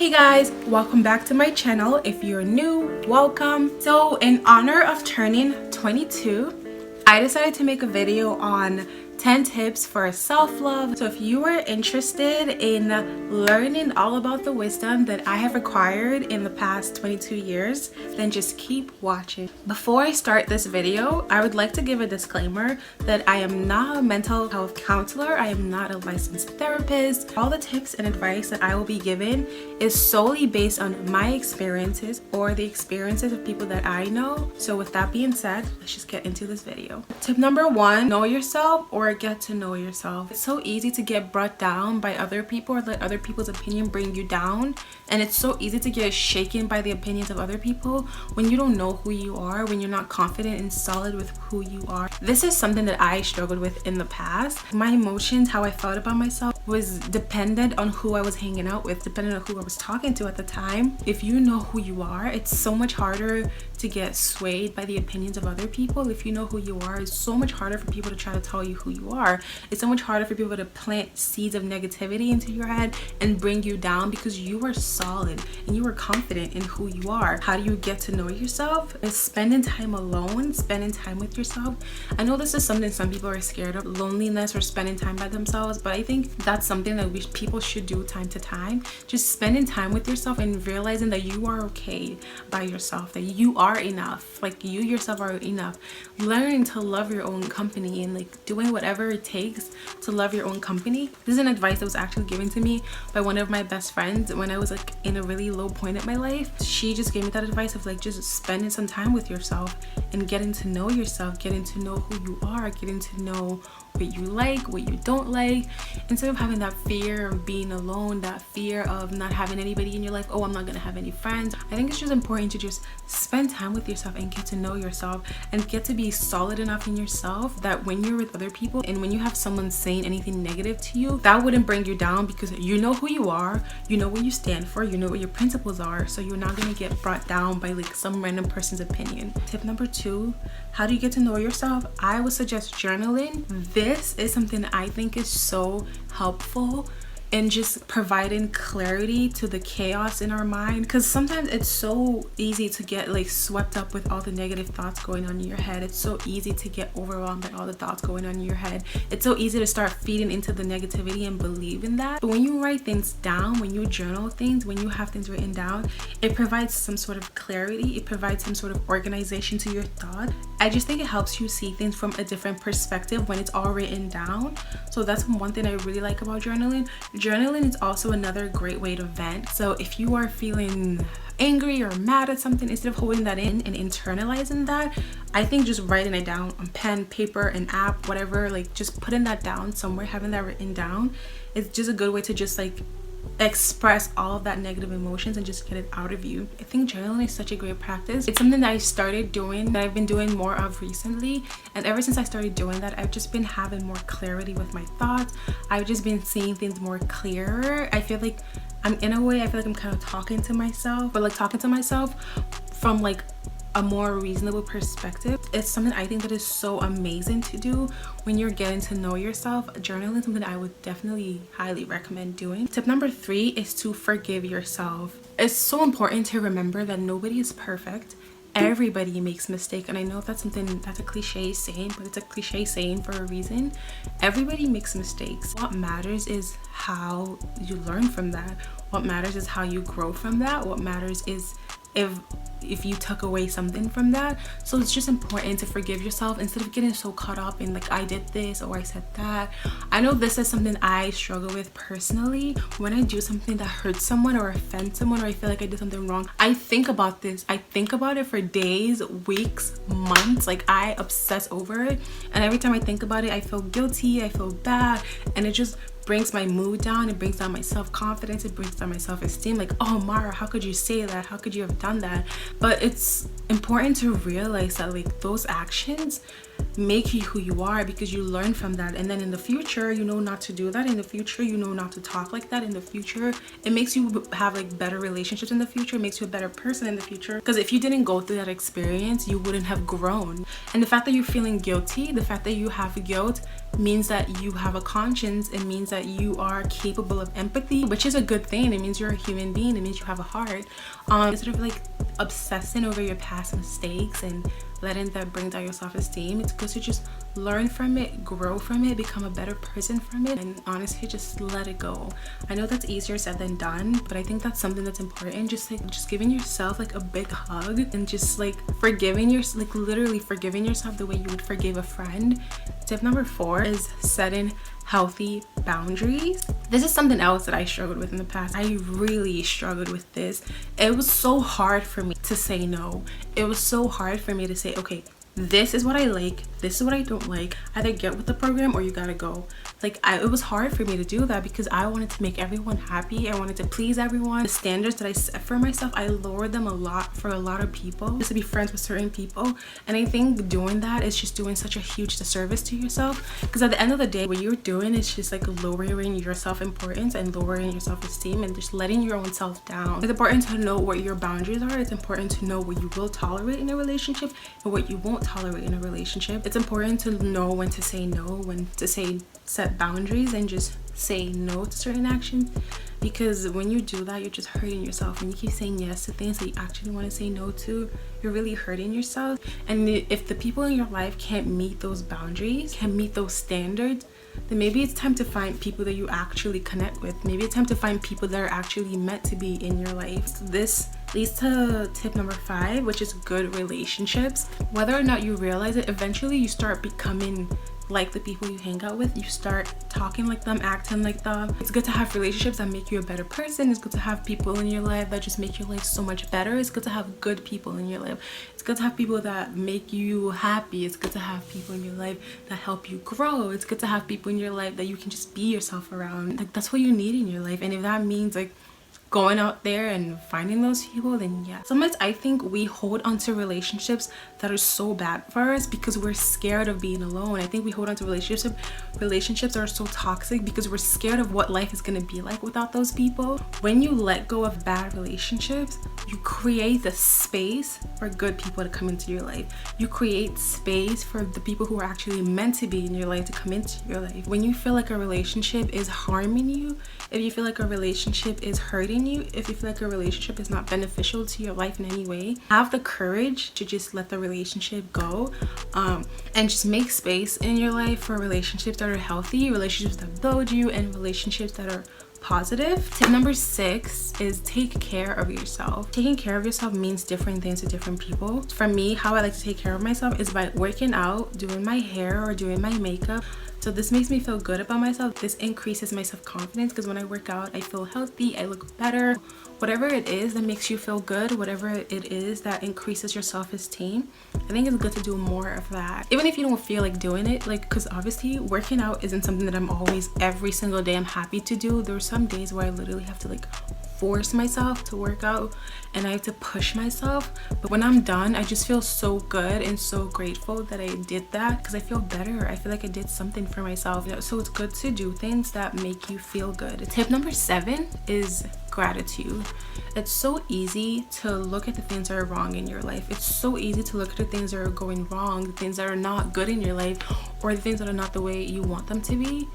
Hey guys, welcome back to my channel. If you're new, welcome. So in honor of turning 22, I decided to make a video on 10 tips for self-love. So if you are interested in learning all about the wisdom that I have acquired in the past 22 years, then just keep watching. Before I start this video, I would like to give a disclaimer that I am not a mental health counselor. I am not a licensed therapist. All the tips and advice that I will be giving is solely based on my experiences or the experiences of people that I know. So with that being said, let's just get into this video. Tip number 1, know yourself or get to know yourself. It's so easy to get brought down by other people or let other people's opinion bring you down, and it's so easy to get shaken by the opinions of other people when you don't know who you are, when you're not confident and solid with who you are. This is something that I struggled with in the past. My emotions, how I felt about myself, was dependent on who I was hanging out with, dependent on who I was talking to at the time. If you know who you are, it's so much harder to get swayed by the opinions of other people. If you know who you are, it's so much harder for people to try to tell you who you are. It's so much harder for people to plant seeds of negativity into your head and bring you down because you are solid and you are confident in who you are. How do you get to know yourself? Is spending time alone, spending time with yourself. I know this is something some people are scared of, loneliness or spending time by themselves, but I think that's something that people should do time to time. Just spending time with yourself and realizing that you are okay by yourself, that you are enough, like you yourself are enough. Learning to love your own company and like doing whatever it takes to love your own company. This is an advice that was actually given to me by one of my best friends when I was like in a really low point in my life. She just gave me that advice of like just spending some time with yourself and getting to know yourself, getting to know who you are, getting to know what you like, what you don't like, instead of having that fear of being alone, that fear of not having anybody in your life. Oh, I'm not gonna have any friends. I think it's just important to just spend time with yourself and get to know yourself and get to be solid enough in yourself that when you're with other people and when you have someone saying anything negative to you, that wouldn't bring you down because you know who you are, you know what you stand for, you know what your principles are, so you're not gonna get brought down by like some random person's opinion. Tip number 2, how do you get to know yourself? I would suggest journaling. This is something I think is so helpful in just providing clarity to the chaos in our mind, because sometimes it's so easy to get like swept up with all the negative thoughts going on in your head. It's so easy to get overwhelmed by all the thoughts going on in your head. It's so easy to start feeding into the negativity and believe in that. But when you write things down, when you journal things, when you have things written down, it provides some sort of clarity. It provides some sort of organization to your thought. I just think it helps you see things from a different perspective when it's all written down. So that's one thing I really like about journaling. Journaling is also another great way to vent. So if you are feeling angry or mad at something, instead of holding that in and internalizing that, I think just writing it down on pen, paper, an app, whatever, like just putting that down somewhere, having that written down, is just a good way to just like express all of that negative emotions and just get it out of you. I think journaling is such a great practice. It's something that I started doing, that I've been doing more of recently, and ever since I started doing that, I've just been having more clarity with my thoughts. I've just been seeing things more clearer. I feel like I'm kind of talking to myself, but like talking to myself from like a more reasonable perspective. It's something I think that is so amazing to do when you're getting to know yourself. Journaling is something I would definitely highly recommend doing. Tip number 3 is to forgive yourself. It's so important to remember that nobody is perfect. Everybody makes mistakes, and I know that's a cliche saying, but it's a cliche saying for a reason. Everybody makes mistakes. What matters is how you learn from that. What matters is how you grow from that. What matters is if you took away something from that. So it's just important to forgive yourself instead of getting so caught up in like, I did this or I said that. I know this is something I struggle with personally. When I do something that hurts someone or offends someone, or I feel like I did something wrong, I think about this. I think about it for days, weeks, months. Like I obsess over it, and every time I think about it, I feel guilty, I feel bad, and it just brings my mood down. It brings down my self-confidence. It brings down my self-esteem. Like, oh Mara, how could you say that? How could you have done that? But it's important to realize that like those actions, make you who you are, because you learn from that. And then in the future, you know not to do that. In the future, you know not to talk like that. In the future, it makes you have like better relationships in the future. It makes you a better person in the future, because if you didn't go through that experience, you wouldn't have grown. And the fact that you're feeling guilty, the fact that you have guilt, means that you have a conscience. It means that you are capable of empathy, which is a good thing. It means you're a human being. It means you have a heart. Instead of like obsessing over your past mistakes and letting that bring down your self-esteem, it's good to just learn from it, grow from it, become a better person from it, and honestly just let it go. I know that's easier said than done, but I think that's something that's important. Just giving yourself like a big hug, and just like forgiving yourself, like literally forgiving yourself the way you would forgive a friend. Tip number 4 is setting healthy boundaries. This is something else that I struggled with in the past. I really struggled with this. It was so hard for me to say no. It was so hard for me to say, okay, this is what I like, this is what I don't like. Either get with the program or you gotta go. Like it was hard for me to do that, because I wanted to make everyone happy. I wanted to please everyone. The standards that I set for myself, I lowered them a lot for a lot of people, just to be friends with certain people. And I think doing that is just doing such a huge disservice to yourself, because at the end of the day, what you're doing is just like lowering your self-importance and lowering your self-esteem and just letting your own self down. It's important to know what your boundaries are. It's important to know what you will tolerate in a relationship and what you won't tolerate in a relationship. It's important to know when to say no, when to set boundaries, and just say no to certain actions, because when you do that, you're just hurting yourself. When you keep saying yes to things that you actually want to say no to, you're really hurting yourself. And if the people in your life can't meet those boundaries, can't meet those standards, then maybe it's time to find people that you actually connect with. Maybe it's time to find people that are actually meant to be in your life. So this leads to tip number 5, which is good relationships. Whether or not you realize it, eventually you start becoming like the people you hang out with. You start talking like them, acting like them. It's good to have relationships that make you a better person. It's good to have people in your life that just make your life so much better. It's good to have good people in your life. It's good to have people that make you happy. It's good to have people in your life that help you grow. It's good to have people in your life that you can just be yourself around. Like that's what you need in your life. And if that means like going out there and finding those people, then yeah. Sometimes I think we hold onto relationships that are so bad for us because we're scared of being alone. I think we hold onto relationships that are so toxic because we're scared of what life is going to be like without those people. When you let go of bad relationships, you create the space for good people to come into your life. You create space for the people who are actually meant to be in your life to come into your life. When you feel like a relationship is harming you, if you feel like a relationship is hurting you, if you feel like a relationship is not beneficial to your life in any way, have the courage to just let the relationship go, and just make space in your life for relationships that are healthy, relationships that build you, and relationships that are positive. Tip number 6 is take care of yourself. Taking care of yourself means different things to different people. For me, how I like to take care of myself is by working out, doing my hair, or doing my makeup. So this makes me feel good about myself. This increases my self-confidence because when I work out, I feel healthy, I look better. Whatever it is that makes you feel good, whatever it is that increases your self-esteem, I think it's good to do more of that. Even if you don't feel like doing it, like, because obviously working out isn't something that I'm always, every single day I'm happy to do. There are some days where I literally have to like force myself to work out and I have to push myself, but when I'm done, I just feel so good and so grateful that I did that because I feel better. I feel like I did something for myself. So it's good to do things that make you feel good. Tip number 7 is gratitude. It's so easy to look at the things that are wrong in your life. It's so easy to look at the things that are going wrong, the things that are not good in your life, or the things that are not the way you want them to be.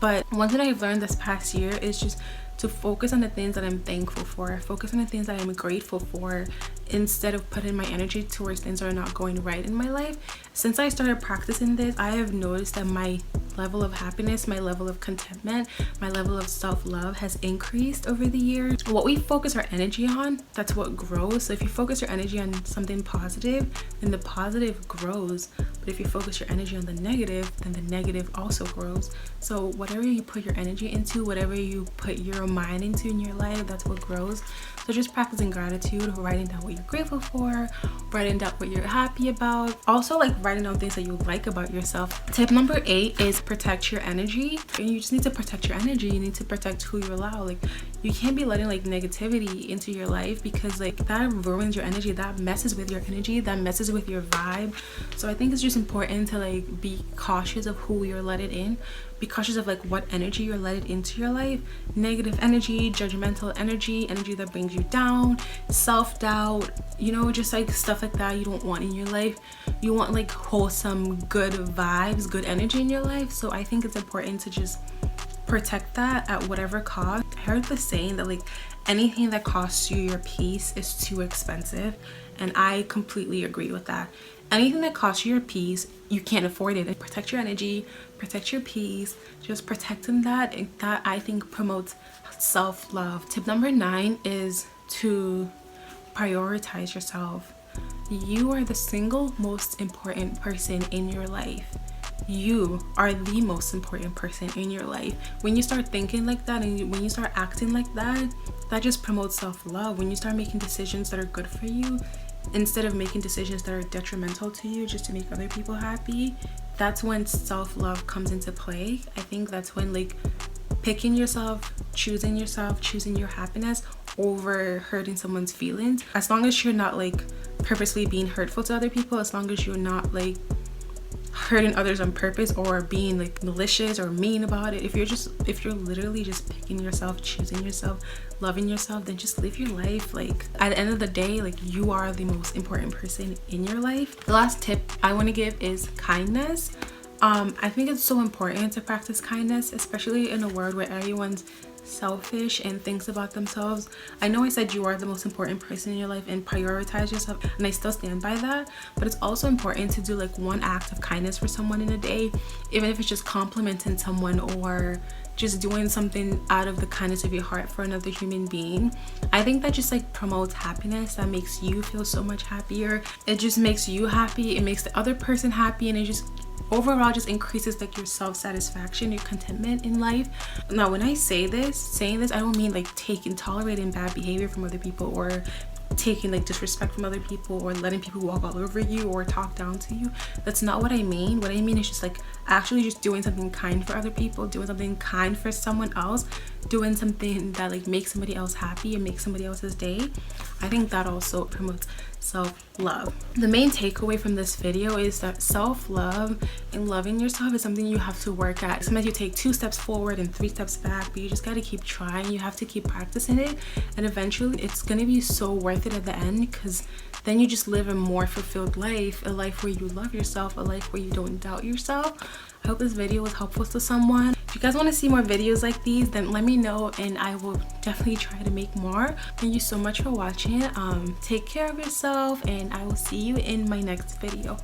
But one thing I've learned this past year is just to focus on the things that I'm thankful for, focus on the things that I'm grateful for, instead of putting my energy towards things that are not going right in my life. Since I started practicing this, I have noticed that my level of happiness, my level of contentment, my level of self-love has increased over the years. What we focus our energy on, that's what grows. So if you focus your energy on something positive, then the positive grows. But if you focus your energy on the negative, then the negative also grows. So whatever you put your energy into, whatever you put your mind into in your life, that's what grows. So just practicing gratitude, writing down what you're grateful for, writing down what you're happy about. Also like writing down things that you like about yourself. Tip number 8 is protect your energy. And you just need to protect your energy. You need to protect who you allow. Like you can't be letting like negativity into your life, because like that ruins your energy, that messes with your energy, that messes with your vibe. So I think it's just important to like be cautious of who you're letting in, be cautious of like what energy you're letting into your life. Negative energy, judgmental energy, energy that brings you down, self-doubt, you know, just like stuff like that you don't want in your life. You want like wholesome, good vibes, good energy in your life. So I think it's important to just protect that at whatever cost. I heard the saying that like anything that costs you your peace is too expensive, and I completely agree with that. Anything that costs you your peace, you can't afford it. And protect your energy, protect your peace, just protecting that. And that I think promotes self-love. Tip number 9 is to prioritize yourself. You are the single most important person in your life. You are the most important person in your life. When you start thinking like that, and when you start acting like that, that just promotes self-love. When you start making decisions that are good for you instead of making decisions that are detrimental to you just to make other people happy, that's when self-love comes into play. I think that's when like picking yourself, choosing your happiness over hurting someone's feelings. As long as you're not like purposely being hurtful to other people, as long as you're not like hurting others on purpose or being like malicious or mean about it, if you're literally just picking yourself, choosing yourself, loving yourself, then just live your life. Like at the end of the day, like you are the most important person in your life. The last tip I want to give is kindness. I think it's so important to practice kindness, especially in a world where everyone's selfish and thinks about themselves. I know I said you are the most important person in your life and prioritize yourself, and I still stand by that, but it's also important to do like one act of kindness for someone in a day, even if it's just complimenting someone or just doing something out of the kindness of your heart for another human being. I think that just like promotes happiness. That makes you feel so much happier. It just makes you happy, it makes the other person happy, and it just overall just increases like your self-satisfaction, your contentment in life. Now when I saying this, I don't mean like tolerating bad behavior from other people, or taking like disrespect from other people, or letting people walk all over you or talk down to you. That's not what I mean. What I mean is just like actually just doing something kind for other people, doing something kind for someone else, doing something that like makes somebody else happy and makes somebody else's day. I think that also promotes self-love. The main takeaway from this video is that self-love and loving yourself is something you have to work at. Sometimes you take 2 steps forward and 3 steps back, but you just got to keep trying. You have to keep practicing it, and eventually it's going to be so worth it at the end, because then you just live a more fulfilled life, a life where you love yourself, a life where you don't doubt yourself. I hope this video was helpful to someone. If you guys want to see more videos like these, then let me know and I will definitely try to make more. Thank you so much for watching. Take care of yourself, and I will see you in my next video.